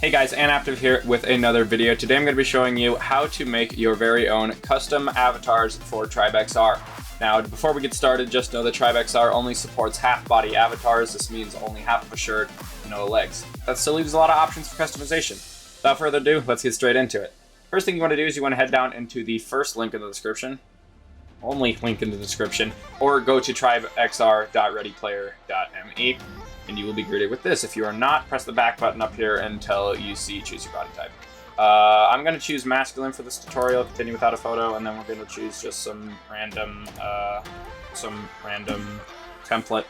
Hey guys, Anaptive here with another video. Today I'm going to be showing you how to make your very own custom avatars for TribeXR. Now, before we get started, just know that TribeXR only supports half-body avatars. This means only half of a shirt, no legs. That still leaves a lot of options for customization. Without further ado, let's get straight into it. First thing you want to do is you want to head down into the first link in the description, only link in the description, or go to tribexr.readyplayer.me. and you will be greeted with this. If you are not, press the back button up here until you see choose your body type. I'm going to choose masculine for this tutorial, continue without a photo, and then we're going to choose just some random template.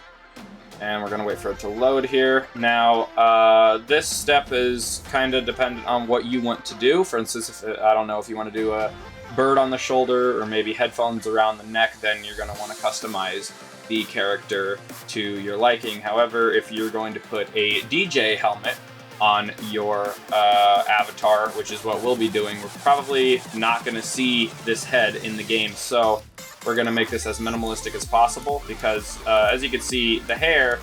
And we're going to wait for it to load here. Now, this step is kind of dependent on what you want to do. For instance, if I don't know if you want to do a bird on the shoulder or maybe headphones around the neck, then you're going to want to customize the character to your liking. However, if you're going to put a DJ helmet on your avatar, which is what we'll be doing, we're probably not going to see this head in the game. So we're going to make this as minimalistic as possible because, as you can see, the hair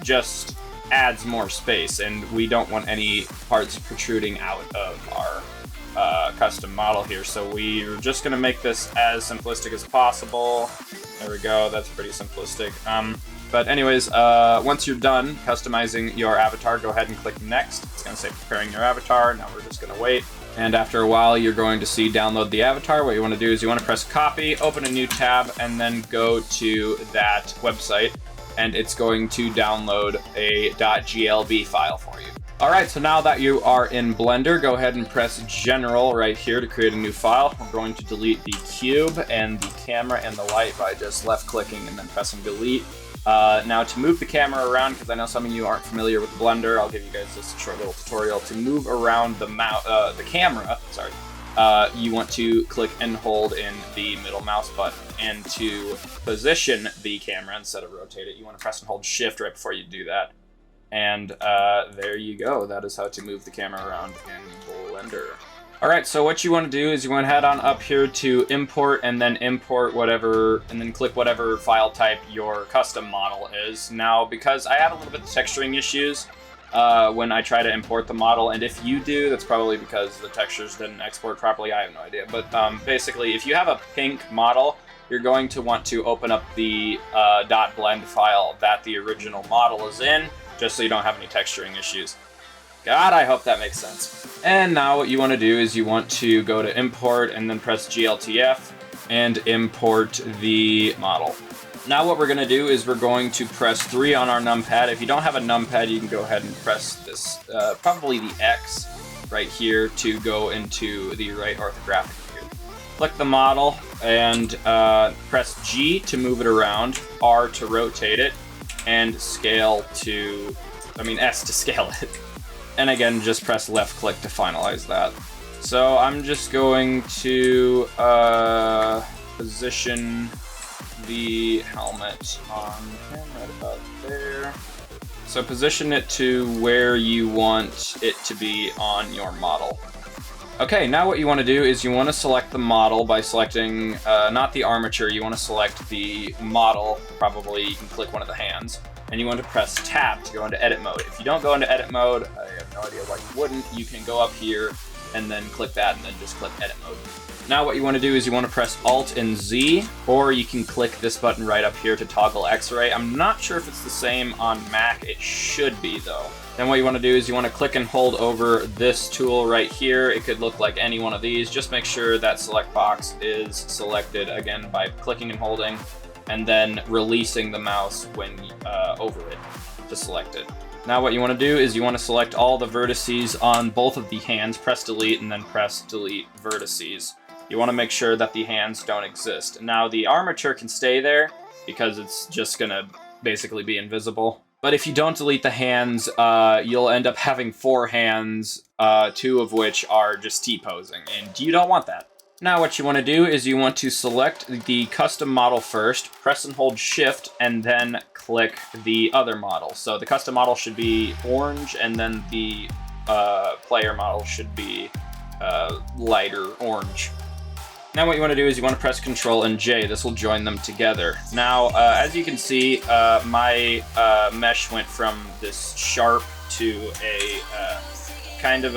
just adds more space, and we don't want any parts protruding out of our custom model here. So we're just going to make this as simplistic as possible. There we go, that's pretty simplistic. But anyways, once you're done customizing your avatar, go ahead and click next. It's going to say preparing your avatar. Now we're just going to wait. And after a while, you're going to see download the avatar. What you want to do is you want to press copy, open a new tab, and then go to that website. And it's going to download a .glb file for you. Alright, so now that you are in Blender, go ahead and press General right here to create a new file. We're going to delete the cube and the camera and the light by just left-clicking and then pressing delete. Now to move the camera around, because I know some of you aren't familiar with Blender, I'll give you guys just a short little tutorial. To move around the camera, you want to click and hold in the middle mouse button. And to position the camera instead of rotate it, you want to press and hold Shift right before you do that. And there you go. That is how to move the camera around in Blender. Alright, so what you want to do is you want to head on up here to import and then import whatever, and then click whatever file type your custom model is. Now, because I have a little bit of texturing issues when I try to import the model, and if you do, that's probably because the textures didn't export properly. I have no idea. But basically, if you have a pink model, you're going to want to open up the .blend file that the original model is in, just so you don't have any texturing issues. God, I hope that makes sense. And now what you want to do is you want to go to import and then press GLTF and import the model. Now what we're going to do is we're going to press 3 on our numpad. If you don't have a numpad, you can go ahead and press this, probably the X right here to go into the right orthographic view. Click the model and press G to move it around, R to rotate it, and S to scale it. And again, just press left click to finalize that. So I'm just going to position the helmet on right about there. So position it to where you want it to be on your model. Okay, now what you want to do is you want to select the model by selecting, not the armature, you want to select the model. Probably you can click one of the hands. And you want to press Tab to go into edit mode. If you don't go into edit mode, I have no idea why you wouldn't, you can go up here and then click that and then just click edit mode. Now what you want to do is you want to press Alt and Z, or you can click this button right up here to toggle X-ray. I'm not sure if it's the same on Mac, it should be though. Then what you want to do is you want to click and hold over this tool right here. It could look like any one of these. Just make sure that select box is selected again by clicking and holding, and then releasing the mouse when over it to select it. Now what you want to do is you want to select all the vertices on both of the hands, press delete, and then press delete vertices. You want to make sure that the hands don't exist. Now the armature can stay there because it's just going to basically be invisible. But if you don't delete the hands, you'll end up having 4 hands, 2 of which are just T-posing, and you don't want that. Now what you want to do is you want to select the custom model first, press and hold Shift, and then click the other model. So the custom model should be orange, and then the player model should be lighter orange. Now what you want to do is you want to press Control and J. This will join them together. Now, as you can see, my mesh went from this sharp to a kind of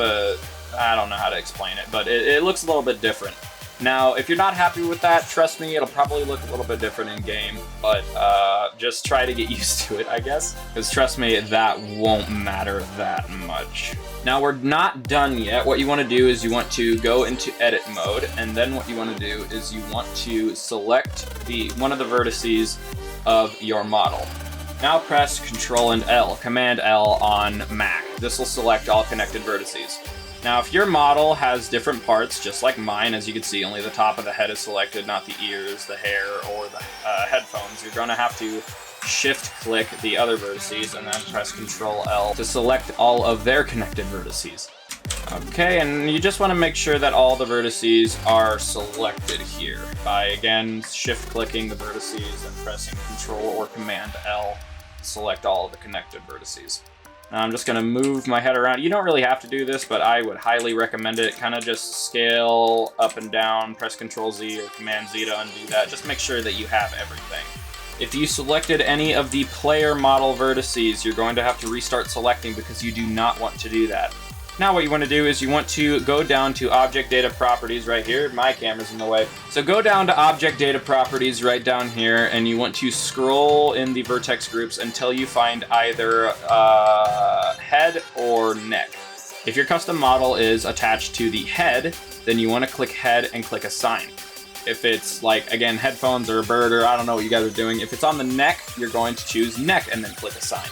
I don't know how to explain it, but it looks a little bit different. Now, if you're not happy with that, trust me, it'll probably look a little bit different in game, but just try to get used to it, I guess. Because trust me, that won't matter that much. Now, we're not done yet. What you want to do is you want to go into edit mode, and then what you want to do is you want to select one of the vertices of your model. Now press Control and L, Command L on Mac. This will select all connected vertices. Now, if your model has different parts, just like mine, as you can see, only the top of the head is selected, not the ears, the hair, or the headphones, you're going to have to shift-click the other vertices and then press Control-L to select all of their connected vertices. Okay, and you just want to make sure that all the vertices are selected here by, again, shift-clicking the vertices and pressing Control or Command-L to select all of the connected vertices. Now I'm just going to move my head around. You don't really have to do this, but I would highly recommend it. Kind of just scale up and down, press Control-Z or Command-Z to undo that. Just make sure that you have everything. If you selected any of the player model vertices, you're going to have to restart selecting because you do not want to do that. Now what you want to do is you want to go down to Object Data Properties right here. My camera's in the way. So go down to Object Data Properties right down here, and you want to scroll in the vertex groups until you find either head or neck. If your custom model is attached to the head, then you want to click head and click assign. If it's like, again, headphones or a bird or I don't know what you guys are doing, if it's on the neck, you're going to choose neck and then click assign.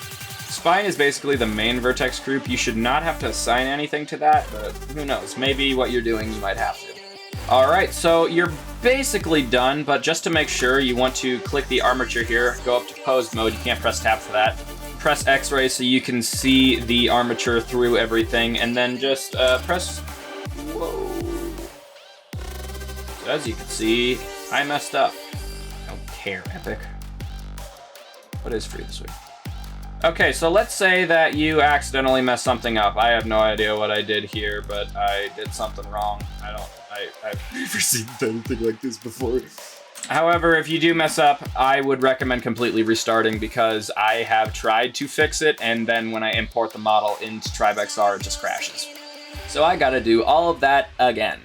Spine is basically the main vertex group. You should not have to assign anything to that, but who knows? Maybe what you're doing, you might have to. Alright, so you're basically done, but just to make sure, you want to click the armature here, go up to pose mode. You can't press tab for that. Press X-ray so you can see the armature through everything, and then just press... Whoa. So as you can see, I messed up. I don't care, Epic. What is free this week? Okay, so let's say that you accidentally messed something up. I have no idea what I did here, but I did something wrong. I've never seen anything like this before. However, if you do mess up, I would recommend completely restarting because I have tried to fix it, and then when I import the model into TribeXR, it just crashes. So I gotta do all of that again.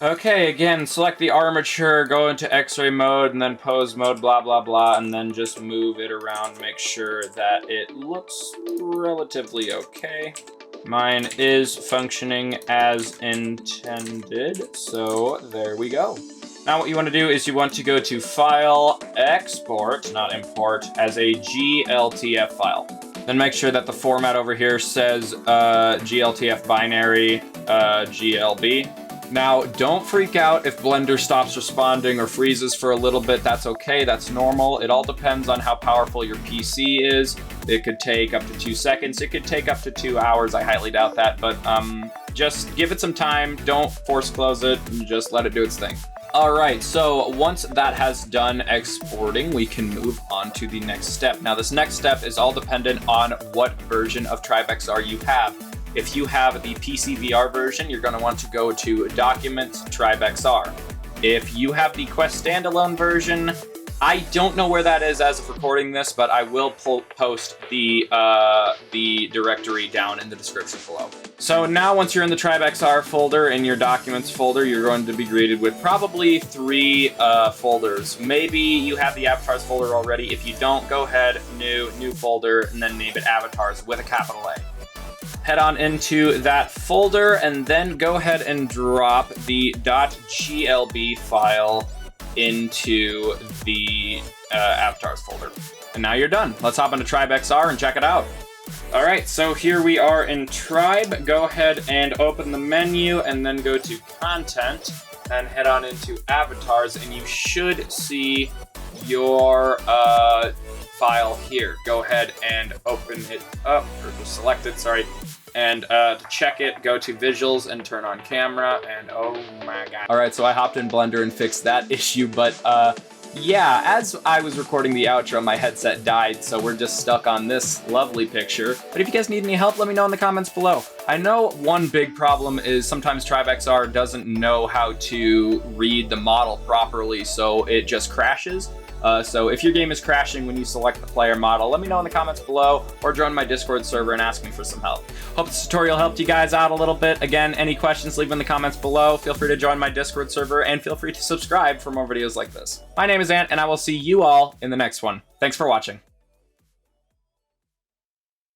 Okay, again, select the armature, go into X-ray mode, and then pose mode, blah, blah, blah, and then just move it around, make sure that it looks relatively okay. Mine is functioning as intended, so there we go. Now what you want to do is you want to go to File, Export, not Import, as a GLTF file. Then make sure that the format over here says GLTF binary GLB. Now, don't freak out if Blender stops responding or freezes for a little bit. That's okay, that's normal. It all depends on how powerful your PC is. It could take up to 2 seconds. It could take up to 2 hours. I highly doubt that, but just give it some time. Don't force close it, and just let it do its thing. All right, so once that has done exporting, we can move on to the next step. Now, this next step is all dependent on what version of TribeXR you have. If you have the PC VR version, you're going to want to go to Document, TribeXR. If you have the Quest standalone version, I don't know where that is as of recording this, but I will post the directory down in the description below. So now once you're in the TribeXR folder, in your Documents folder, you're going to be greeted with probably 3 folders. Maybe you have the Avatars folder already. If you don't, go ahead, new folder, and then name it Avatars with a capital A. Head on into that folder and then go ahead and drop the .glb file into the avatars folder. And now you're done. Let's hop into TribeXR and check it out. All right, so here we are in Tribe. Go ahead and open the menu and then go to Content and head on into Avatars, and you should see your file here. Go ahead and open it up, or just select it, sorry. And to check it, go to Visuals and turn on Camera, and oh my god. All right, so I hopped in Blender and fixed that issue, but yeah, as I was recording the outro, my headset died, so we're just stuck on this lovely picture. But if you guys need any help, let me know in the comments below. I know one big problem is sometimes TribeXR doesn't know how to read the model properly, so it just crashes. So if your game is crashing when you select the player model, let me know in the comments below, or join my Discord server and ask me for some help. Hope this tutorial helped you guys out a little bit. Again, any questions, leave them in the comments below. Feel free to join my Discord server, and feel free to subscribe for more videos like this. My name is Ant, and I will see you all in the next one. Thanks for watching.